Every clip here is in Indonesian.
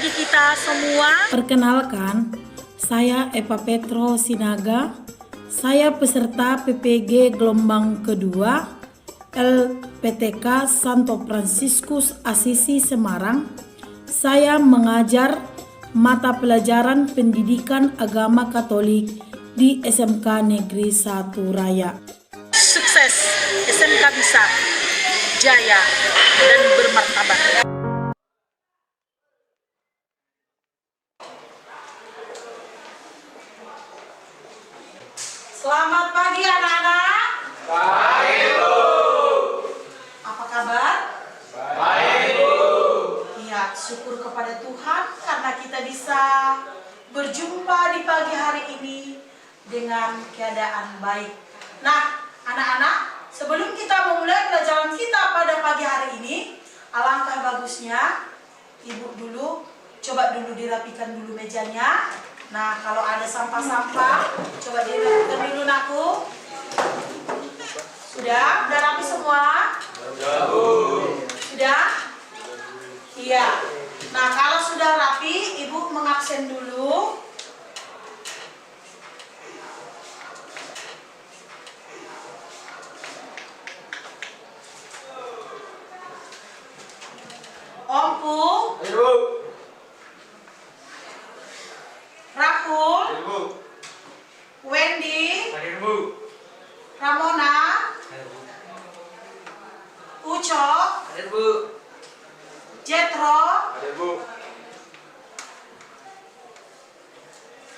bagi kita semua. Perkenalkan, saya Eva Petro Sinaga. Saya peserta PPG gelombang kedua LPTK Santo Fransiskus Assisi Semarang. Saya mengajar mata pelajaran pendidikan agama Katolik di SMK Negeri 1 Raya. Sukses, SMK bisa jaya dan bermartabat. Selamat pagi anak-anak. Baik, Bu. Apa kabar? Baik, Bu. Ya, syukur kepada Tuhan karena kita bisa berjumpa di pagi hari ini dengan keadaan baik. Nah, anak-anak, sebelum kita memulai pelajaran kita pada pagi hari ini, alangkah bagusnya Ibu dulu, coba dulu dirapikan dulu mejanya. Nah, kalau ada sampah-sampah, coba dirapikan dulu, Nakku. Sudah rapi semua? Sudah, Bu. Sudah? Iya. Nah, kalau sudah rapi, Ibu mengabsen dulu. Ompu, Ayo, Bu. Rahul, Ayo, Bu. Wendy, Ayo, Bu. Ramona, Uco, Ayo, Bu. Jetro, Ayo, Bu.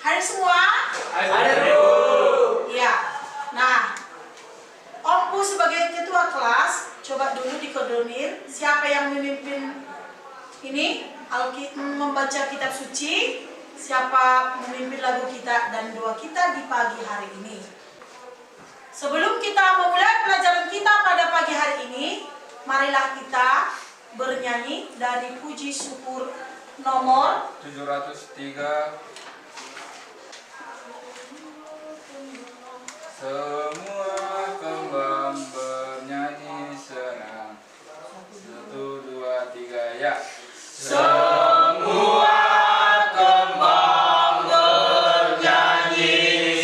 hari semua? Ayo, Bu. Iya. Nah, Ompu sebagai ketua kelas, coba dulu dikoordinir siapa yang memimpin ini membaca kitab suci, siapa memimpin lagu kita dan doa kita di pagi hari ini. Sebelum kita memulai pelajaran kita pada pagi hari ini, marilah kita bernyanyi dari puji syukur nomor 703. Semua kembang bernyanyi senang. 1, 2, 3, ya. Semua kembang bernyanyi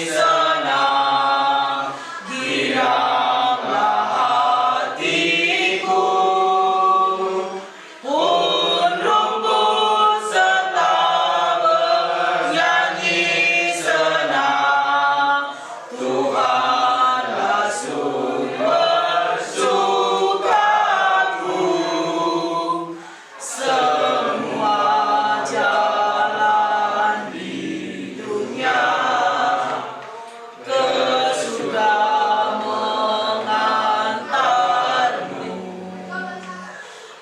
senang. Diamlah hatiku, pun rumput serta bernyanyi senang. Tuhanlah sumber sukaku. Semua jalan di dunia ke surga mengantarmu,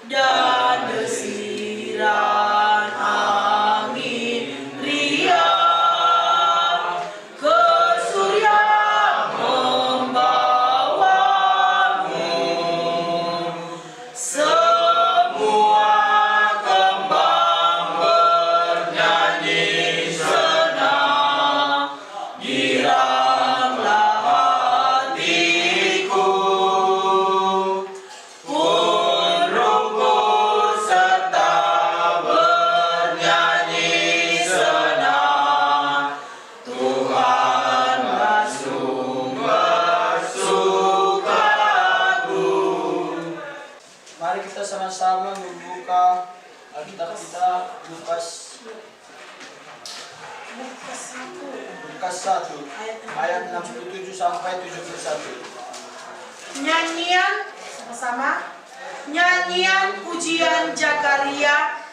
dan desiran angin riang ke surya membawamu. Semua kembang bernyanyi senang. Giranglah hatiku, pun rumput serta bernyanyi senang. Tuhanlah sumber sukaku. Mari kita sama-sama membuka Alkitab kita Lukas 1 ayat 67 sampai 71. Nyanyian sama-sama. Nyanyian pujian Zakaria.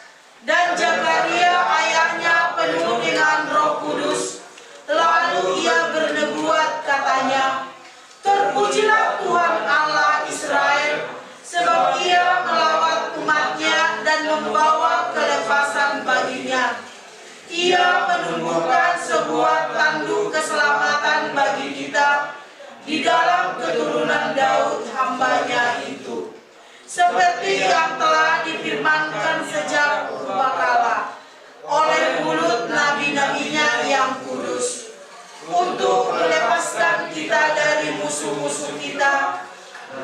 Dan Zakaria ayahnya penuh dengan Roh Kudus. Lalu ia bernubuat katanya, terpujilah Tuhan Allah Israel, sebab ia melawat umatnya dan membawa kelepasan baginya. Ia menumbuhkan sebuah tanduk keselamatan bagi kita di dalam keturunan Daud hambanya itu, seperti yang telah difirmankan sejak purbakala oleh mulut nabi-nabinya yang kudus, untuk melepaskan kita dari musuh-musuh kita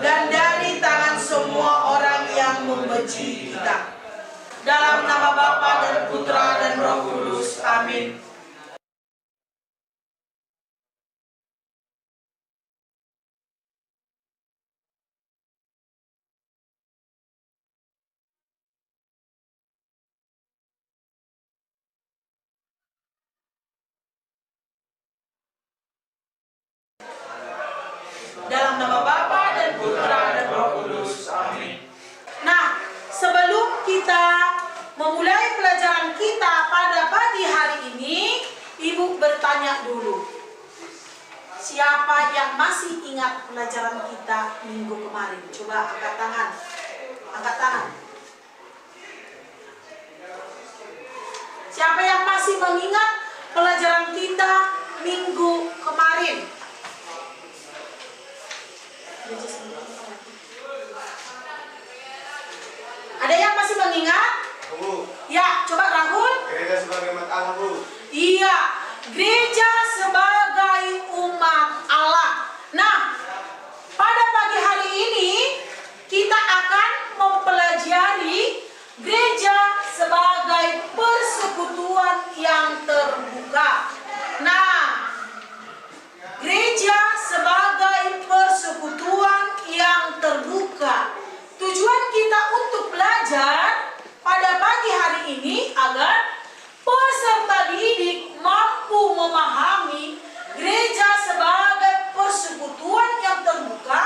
dan dari tangan semua orang yang membenci kita, Dalam nama Bapa dan Putra dan Roh Kudus. Amin. Dalam nama Bapa dan Putra dan Roh Kudus. Amin. Nah, sebelum kita memulai pelajaran kita pada pagi hari ini, Ibu bertanya dulu. Siapa yang masih ingat pelajaran kita minggu kemarin? Coba angkat tangan. Angkat tangan. Siapa yang masih mengingat pelajaran kita minggu kemarin? Ada yang masih mengingat? Bu, Ya, coba Rahul. gereja sebagai umat Allah, Bu. Iya, gereja sebagai umat Allah. Nah, pada pagi hari ini kita akan mempelajari gereja sebagai persekutuan yang terbuka. Nah, gereja sebagai persekutuan yang terbuka. Tujuan kita untuk belajar pada pagi hari ini agar peserta didik mampu memahami gereja sebagai persekutuan yang terbuka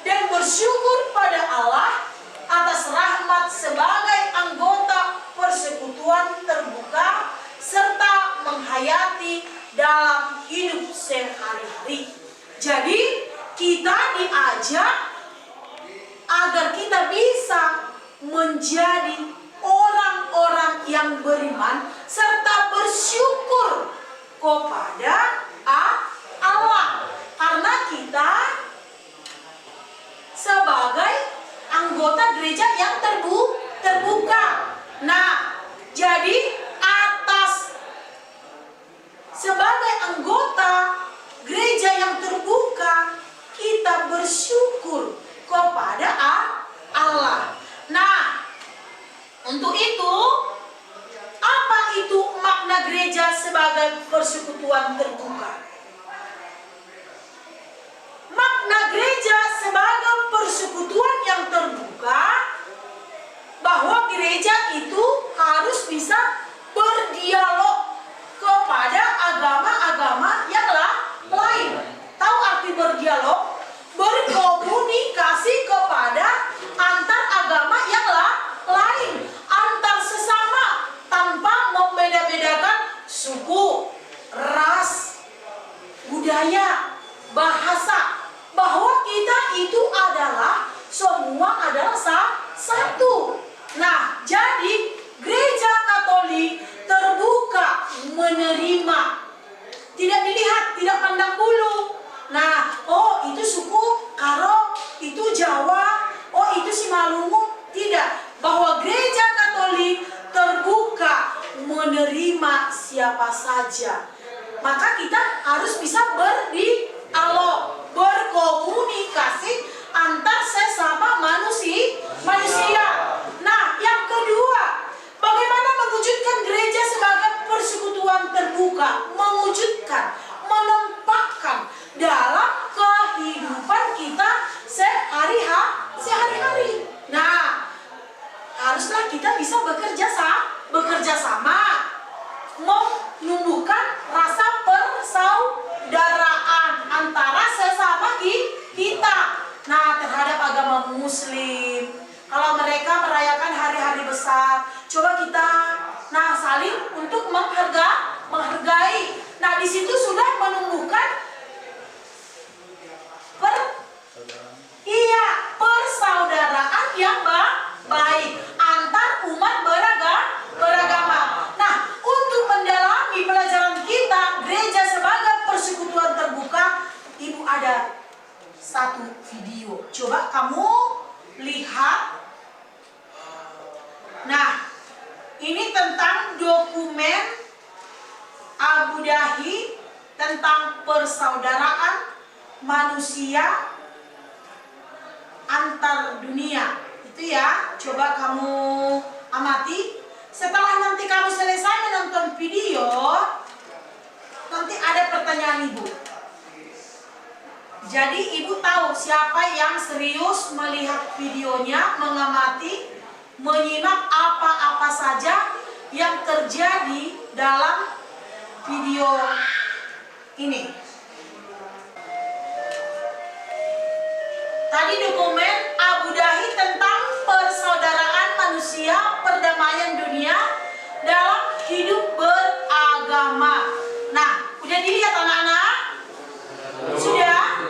dan bersyukur pada Allah atas rahmat sebagai anggota persekutuan terbuka serta menghayati dalam hidup sehari-hari. Jadi kita diajak agar kita bisa menjadi orang-orang yang beriman serta bersyukur kepada Allah, karena kita sebagai anggota gereja yang terbuka. Nah, jadi sebagai anggota gereja yang terbuka, kita bersyukur kepada Allah. Nah, untuk itu, apa itu makna gereja sebagai persekutuan terbuka? Makna gereja sebagai persekutuan yang terbuka, bahwa gereja itu harus bisa berdialog kepada agama-agama yang lain. Tahu arti berdialog? Berkomunikasi kepada antar agama yang lain, antar sesama, tanpa membeda-bedakan suku, ras, budaya, bahasa, bahwa kita itu adalah semua adalah satu. Nah, jadi gereja Katolik terbuka menerima, tidak dilihat, tidak pandang bulu. Nah, oh itu suku Karo, itu Jawa, oh itu Simalungun. Tidak, bahwa gereja Katolik terbuka menerima siapa saja. Maka kita harus bisa berdialog, berkomunikasi antar sesama manusia. Nah, yang kedua, bagaimana mewujudkan gereja sebagai persekutuan terbuka? Mewujudkan, menempatkan dalam kehidupan kita sehari-hari. Nah, haruslah kita bisa bekerja sama, menumbuhkan rasa persaudaraan antara sesama kita. Nah, terhadap agama Muslim, kalau mereka merayakan hari-hari besar, coba kita saling untuk menghargai. Nah, di situ sudah menumbuhkan persaudaraan yang baik antar umat beragama. Nah, untuk mendalami pelajaran kita gereja sebagai persekutuan terbuka, Ibu ada satu video. Coba kamu lihat. Nah, ini tentang dokumen Abu Dhabi tentang persaudaraan manusia antar dunia. Itu ya, coba kamu amati. Setelah nanti kamu selesai menonton video, nanti ada pertanyaan ibu. Jadi ibu tahu siapa yang serius melihat videonya, mengamati, menyimak apa-apa saja yang terjadi dalam video ini. Tadi dokumen Abu Dhabi tentang persaudaraan manusia, perdamaian dunia dalam hidup beragama. Nah, udah dilihat anak-anak? Sudah?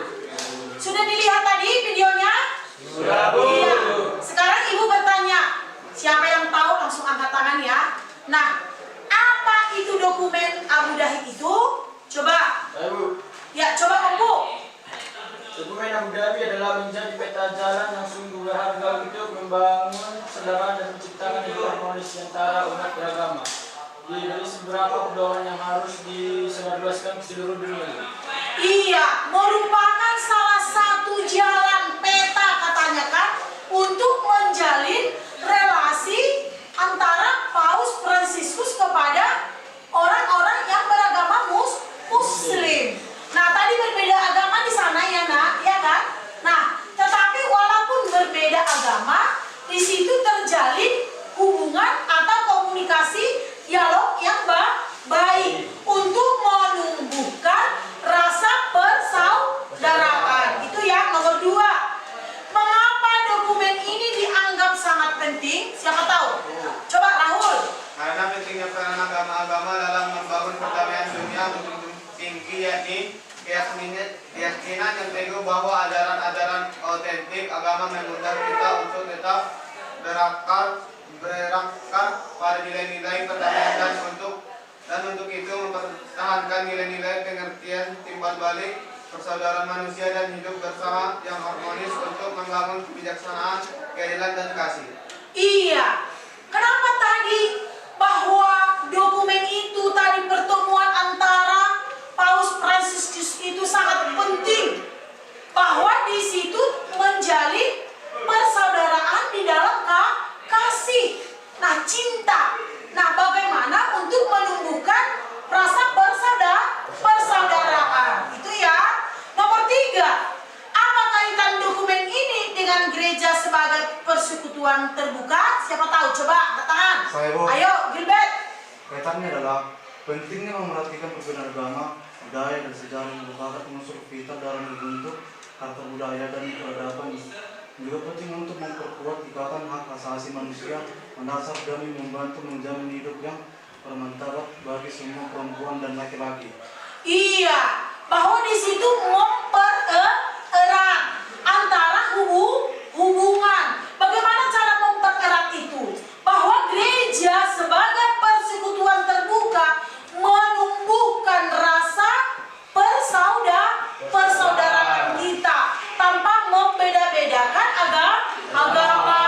Sudah dilihat tadi videonya? Sudah, Bu. Iya. Sekarang ibu bertanya, siapa yang tahu langsung angkat tangan ya. Nah, apa itu dokumen Abu Dhabi itu? Coba. Saya Bu, Ya, coba Om Bu. dokumen Abu Dhabi adalah menjadi peta jalan yang sungguh berharga untuk membangun persaudaraan dan menciptakan hidup harmonis antara umat beragama. Dari beberapa pedoman yang harus disebarluaskan ke seluruh dunia. Iya, merupakan salah satu jalan peta katanya kan untuk menjalin relasi antara Paus Fransiskus kepada orang-orang yang beragama Muslim. Nah, tadi berbeda agama di sana ya nak, ya kan? Nah, tetapi walaupun berbeda agama, di situ terjalin hubungan atau komunikasi dialog yang baik untuk menumbuhkan rasa persaudaraan. Itu yang nomor 2. Mengapa dokumen ini dianggap sangat penting? Siapa tahu? Coba Rahul. Karena pentingnya peran agama-agama dalam membangun perdamaian dunia menjunjung tinggi, yakni keyakinan yang teguh bahwa ajaran-ajaran otentik agama mengundang kita untuk tetap berakar pada nilai-nilai perdamaian dan untuk itu mempertahankan nilai-nilai pengertian timbal balik persaudaraan manusia dan hidup bersama yang harmonis untuk membangun kebijaksanaan, keadilan dan kasih. Iya. Kenapa tadi bahwa dokumen itu tadi pertemuan antara Paus Fransiskus itu sangat penting, bahwa di situ menjalin persaudaraan di dalam kasih, nah cinta. Nah, bagaimana untuk menumbuhkan rasa persaudaraan? Itu ya. Nomor 3, apa kaitan dokumen ini dengan gereja sebagai persekutuan terbuka? Siapa tahu? Coba angkat tangan. Saya, Bu. Ayo, Gilbert. Kaitannya adalah pentingnya memerhatikan perbedaan agama, budaya, dan sejarah yang merupakan unsur vital dalam membentuk harta budaya dan peradaban. Juga penting untuk memperkuat ikatan hak asasi manusia mendasar demi membantu menjamin hidup yang bermartabat bagi semua perempuan dan laki-laki. Iya, bahwa di situ mempererat antara hubungan. Bagaimana cara mempererat itu? Bahwa gereja sebagai persekutuan terbuka menumbuhkan rasa persaudaraan kita tanpa membeda-bedakan agama,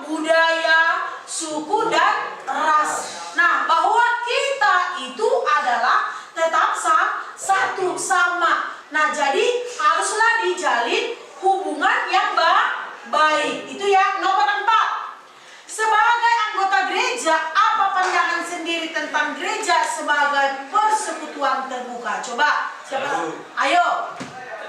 budaya, suku dan ras. Nah, bahwa kita itu adalah tetap satu sama. Nah, jadi haruslah dijalin hubungan yang baik. Itu ya. Nomor 4. Sebagai anggota gereja, apa pandangan sendiri tentang gereja sebagai persekutuan terbuka? Coba, siapa? Ayo.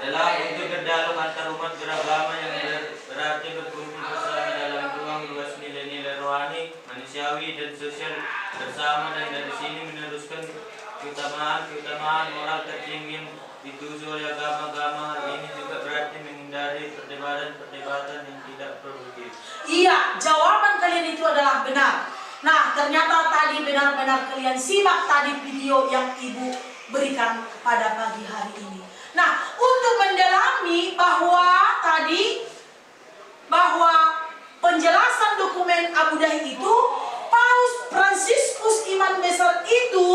Adalah untuk berdialog antar umat beragama yang berarti berkumpul bersama dalam ruang luas nilai-nilai rohani, manusiawi dan sosial bersama, dan dari sini meneruskan keutamaan moral tertinggi yang dituju oleh agama-agama. Hal ini juga berarti menghindari perdebatan yang tidak produktif. Iya, jawaban kalian itu adalah benar. Nah, ternyata tadi benar-benar kalian simak tadi video yang ibu berikan pada pagi hari ini. Nah, untuk mendalami bahwa penjelasan dokumen Abu Dhabi itu, Paus Fransiskus Imam Besar itu,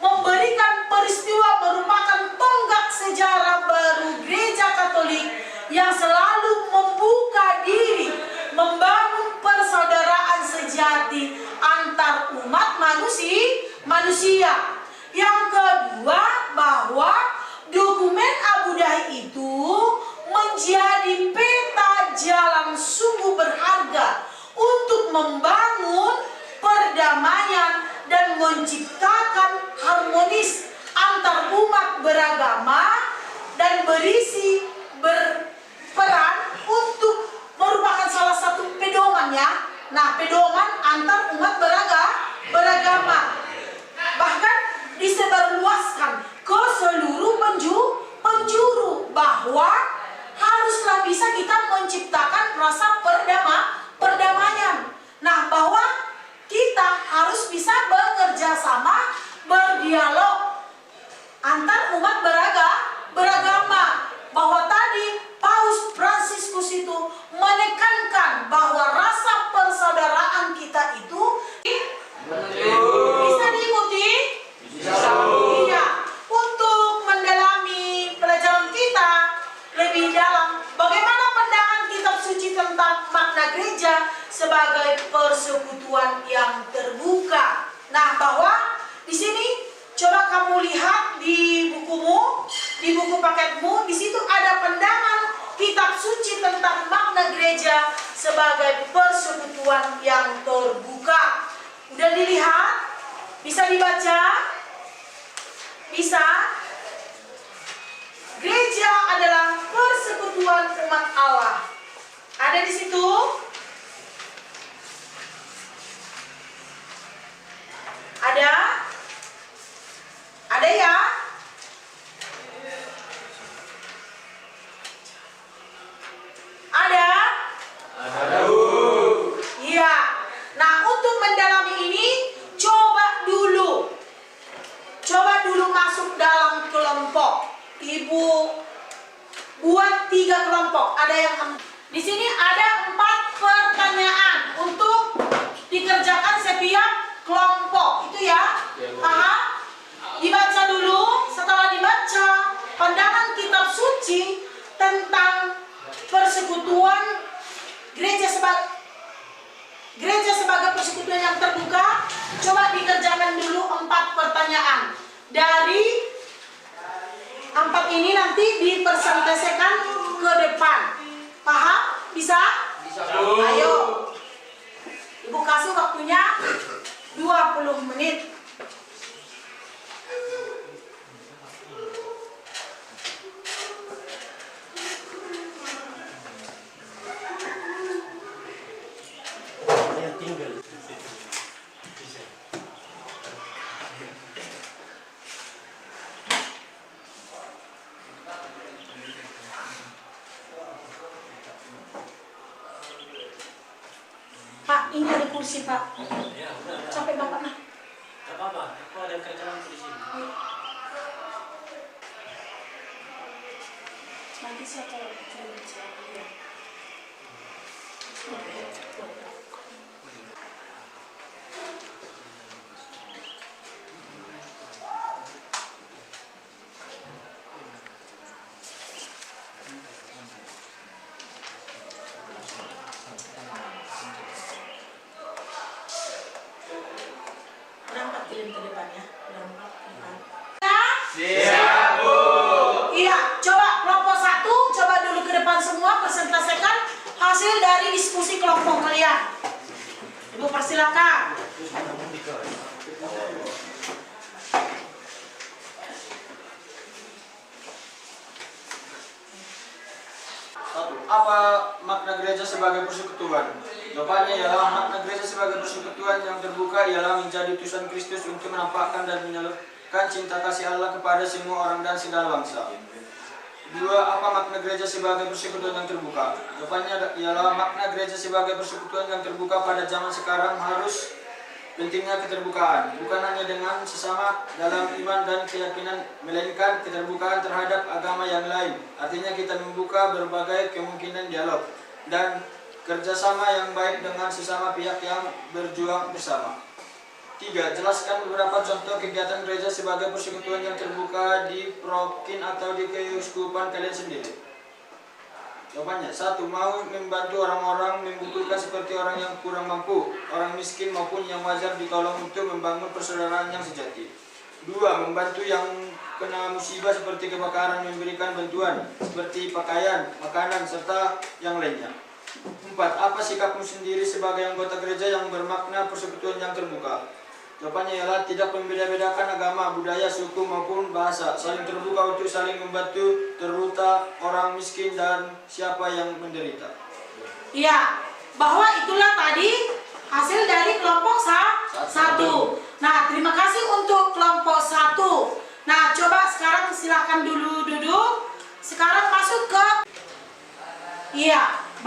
memberikan peristiwa merupakan tonggak sejarah baru Gereja Katolik yang selalu membuka diri, membangun persaudaraan sejati antar umat manusia. Yang kedua, bahwa dokumen Abu Dhabi itu menjadi peta jalan sungguh berharga untuk membangun menciptakan harmonis antar umat beragama dan berisi berperan untuk merupakan salah satu pedoman ya. Nah, pedoman antar umat beragama. Bahkan disebarluaskan ke seluruh penjuru bahwa haruslah bisa kita menciptakan rasa perdamaian. Nah, bahwa kita harus bisa bekerja sama, berdialog antar umat beragama. Bahwa tadi Paus Fransiskus itu menekankan bahwa rasa persaudaraan kita itu bisa diikuti. Iya. Untuk mendalami pelajaran kita lebih dalam, bagaimana pandangan kitab suci tentang makna gereja sebagai persekutuan yang terbuka. Nah, bahwa di sini coba kamu lihat di bukumu, di buku paketmu, di situ ada pandangan kitab suci tentang makna gereja sebagai persekutuan yang terbuka. Udah dilihat? Bisa dibaca? Bisa? Gereja adalah persekutuan umat Allah. Ada di situ? Ada? Ada ya? Ada? Ada, Bu. Iya. Nah, untuk mendalami ini coba dulu masuk dalam kelompok. Ibu buat 3 kelompok. Ada yang di sini ada 4 pertanyaan untuk dikerjakan setiap kelompok. Itu ya. Paham? Dibaca dulu. Setelah dibaca, pandangan kitab suci tentang persekutuan gereja sebagai persekutuan yang terbuka, coba dikerjakan dulu 4 pertanyaan. Dari 4 ini nanti dipresentasikan ke depan. Paham? Bisa? Bisa. Ayo. Ibu kasih waktunya 20 menit. Pak, ini ada kursi Pak. Capek Bapak nah. Gak apa-apa, aku ada kerjaan di sini. Nanti saya kalau bicara. Berangkat kirim ke depan ya. Berangkat ke depan. Siap, Bu. Iya, coba kelompok 1, coba dulu ke depan semua, presentasikan hasil dari diskusi kelompok kalian. Ibu persilakan. Apa makna gereja sebagai persekutuan? Jawabannya ialah makna gereja sebagai persekutuan yang terbuka ialah menjadi utusan Kristus untuk menampakkan dan menyalurkan cinta kasih Allah kepada semua orang dan segala bangsa. 2. Apa makna gereja sebagai persekutuan yang terbuka? Jawabannya ialah makna gereja sebagai persekutuan yang terbuka pada zaman sekarang harus pentingnya keterbukaan, bukan hanya dengan sesama dalam iman dan keyakinan, melainkan keterbukaan terhadap agama yang lain. Artinya kita membuka berbagai kemungkinan dialog dan kerjasama yang baik dengan sesama pihak yang berjuang bersama. 3. Jelaskan beberapa contoh kegiatan gereja sebagai persekutuan yang terbuka di prokin atau di keuskupan kalian sendiri. Jawabannya, 1. Mau membantu orang-orang membutuhkan seperti orang yang kurang mampu, orang miskin maupun yang wajar ditolong untuk membangun persaudaraan yang sejati. 2. Membantu yang kena musibah seperti kebakaran, memberikan bantuan seperti pakaian, makanan, serta yang lainnya. 4. Apa sikapmu sendiri sebagai anggota gereja yang bermakna persekutuan yang terbuka? Jawabannya ialah tidak membeda-bedakan agama, budaya, suku maupun bahasa. Saling terbuka untuk saling membantu, terutama orang miskin dan siapa yang menderita. Iya, bahwa itulah tadi hasil dari kelompok satu. Nah, terima kasih untuk kelompok 1. Nah, coba sekarang silakan dulu duduk. Sekarang masuk ke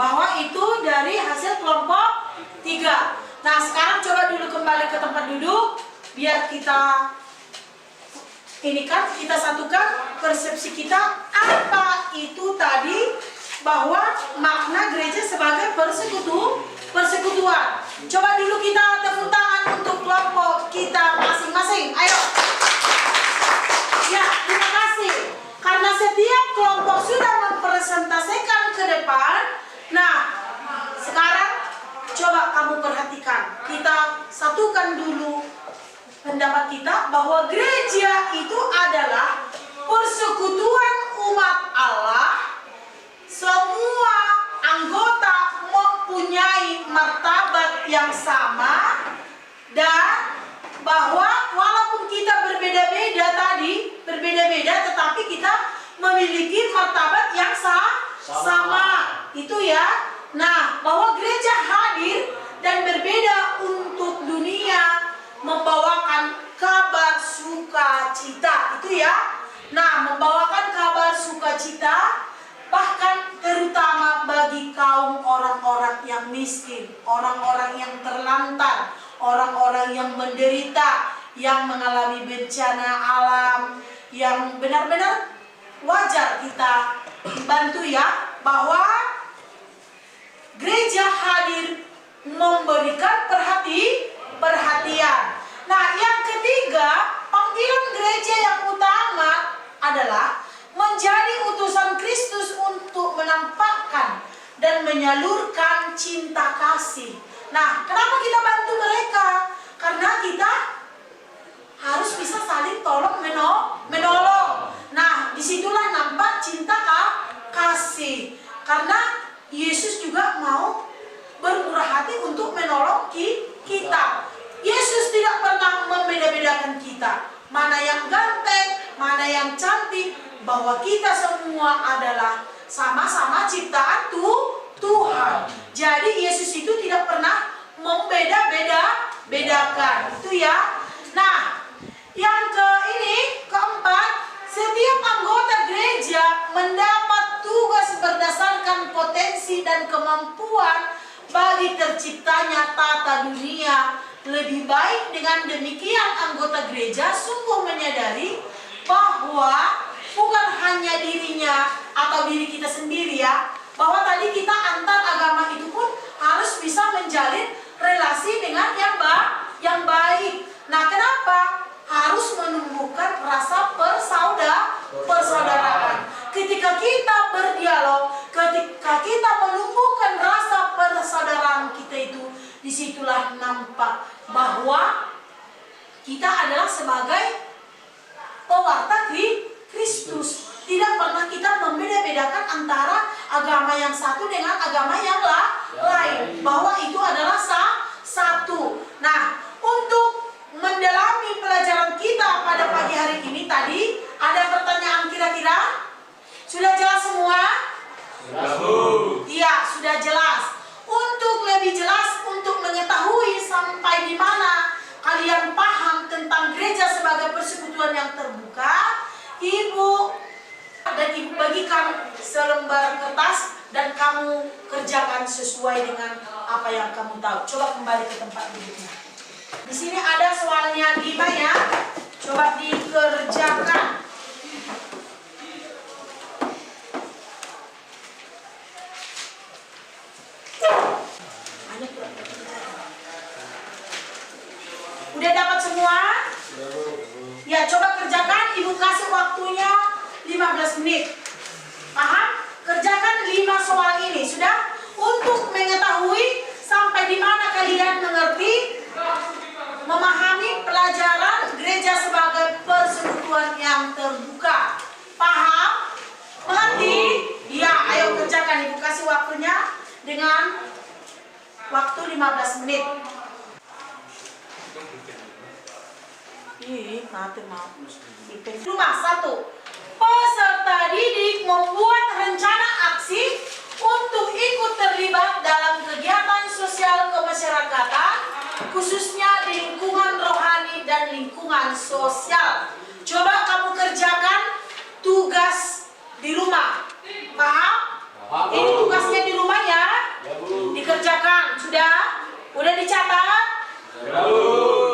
bahwa itu dari hasil kelompok 3. Nah, sekarang coba dulu kembali ke tempat duduk biar kita kita satukan persepsi kita apa itu tadi, bahwa makna gereja sebagai persekutuan. Coba dulu kita tepuk tangan untuk kelompok kita masing-masing. Ayo. Ya, terima kasih. Karena setiap kelompok sudah mempresentasikan ke depan. Nah, sekarang coba kamu perhatikan. Kita satukan dulu pendapat kita bahwa gereja itu adalah persekutuan umat Allah. Semua anggota mempunyai martabat yang sama, dan bahwa walaupun kita berbeda-beda tetapi kita memiliki martabat yang sama. Itu ya. Nah, bahwa gereja hadir dan berbeda untuk dunia, membawakan kabar sukacita. Itu ya. Nah, membawakan kabar sukacita bahkan terutama bagi kaum orang-orang yang miskin, orang-orang yang terlantar, orang-orang yang menderita, yang mengalami bencana alam, yang benar-benar wajar kita bantu ya, bahwa gereja hadir memberikan perhatian. Nah, yang ketiga, panggilan gereja yang utama adalah menjadi utusan Kristus untuk menampakkan dan menyalurkan cinta kasih. Nah, kenapa kita bantu mereka? Karena kita harus bisa saling tolong menolong. Nah, disitulah nampak cinta kasih. Karena Yesus juga mau bermurah hati untuk menolong kita. Yesus tidak pernah membeda-bedakan kita. Mana yang ganteng, mana yang cantik, bahwa kita semua adalah sama-sama ciptaan Tuhan. Jadi Yesus itu tidak pernah membeda-bedakan. Itu ya. Nah, yang keempat, setiap anggota gereja mendapat tugas berdasarkan potensi dan kemampuan bagi terciptanya tata dunia lebih baik. Dengan demikian anggota gereja sungguh menyadari bahwa bukan hanya dirinya atau diri kita sendiri ya, bahwa tadi kita antar agama itu pun harus bisa menjalin relasi dengan yang baik. Nah, kenapa? Harus menumbuhkan rasa persaudaraan. Ketika kita berdialog, ketika kita menumbuhkan rasa persaudaraan kita itu, disitulah nampak bahwa kita adalah sebagai pewarta Kristus. Tidak pernah kita membeda-bedakan antara agama yang satu dengan agama yang lain, bahwa itu adalah satu. Nah, untuk mendalami pelajaran kita pada pagi hari ini tadi, ada pertanyaan kira-kira? Sudah jelas semua? Iya, sudah jelas. Untuk lebih jelas, untuk mengetahui sampai di mana kalian paham tentang gereja sebagai persekutuan yang terbuka, Ibu bagikan selembar kertas dan kamu kerjakan sesuai dengan apa yang kamu tahu. Coba kembali ke tempat duduknya. Di sini ada soalnya 5 ya. Coba dikerjakan. Udah dapat semua? Ya, coba kerjakan. Ibu kasih waktunya 15 menit. Paham? Kerjakan 5 soal ini. Sudah? Untuk mengetahui sampai di mana kalian mengerti, memahami pelajaran gereja sebagai persekutuan yang terbuka. Paham? Mengerti? Ya, ayo kerjakan. Ibu kasih waktunya dengan waktu 15 menit. Ih, nanti mau. Rumah 1. Peserta didik membuat rencana aksi untuk ikut terlibat dalam kegiatan sosial kemasyarakatan, khususnya di lingkungan rohani dan lingkungan sosial. Coba kamu kerjakan tugas di rumah. Paham? Ini tugasnya di rumah ya. Dikerjakan. Sudah? Udah dicatat?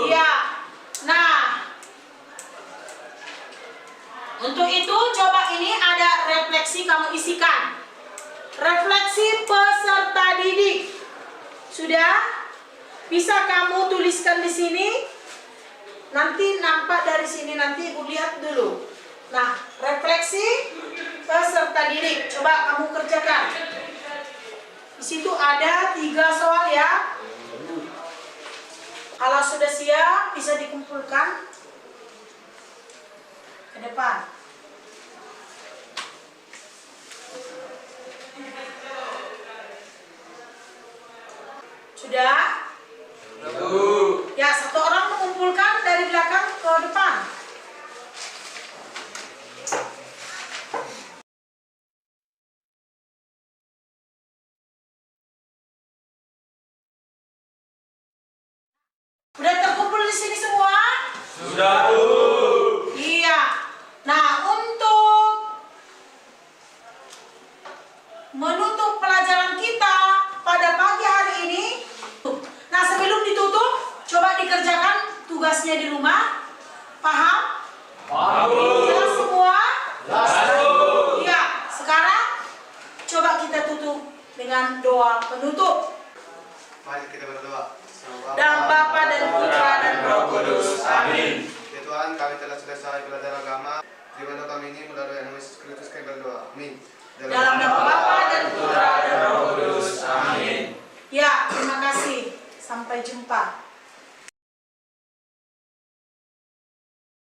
Iya. Nah, untuk itu coba ini ada refleksi kamu isikan. Refleksi peserta didik. Sudah? Bisa kamu tuliskan di sini? Nanti nampak dari sini, nanti Ibu lihat dulu. Nah, refleksi peserta didik. Coba kamu kerjakan. Di situ ada 3 soal ya. Kalau sudah siap, bisa dikumpulkan ke depan. Sudah? Ya, 1 orang mengumpulkan dari belakang ke depan. Udah terkumpul di sini semua? Sudah, Bu. Iya. Nah, untuk menutup pelajaran kita pada pagi hari ini. Nah, sebelum ditutup, coba dikerjakan tugasnya di rumah. Paham? Paham, Bu. Jelas semua? Jelas, Bu. Iya. Sekarang coba kita tutup dengan doa penutup. Mari kita berdoa. Dan Bapa dan Putra dan Roh Kudus. Amin. Ya Tuhan, kami telah selesai belajar agama. Terima kami ini melalui nama Yesus Kristus kami berdoa. Amin. Dalam nama Bapa dan Putra dan Roh Kudus. Amin. Ya, terima kasih. Sampai jumpa.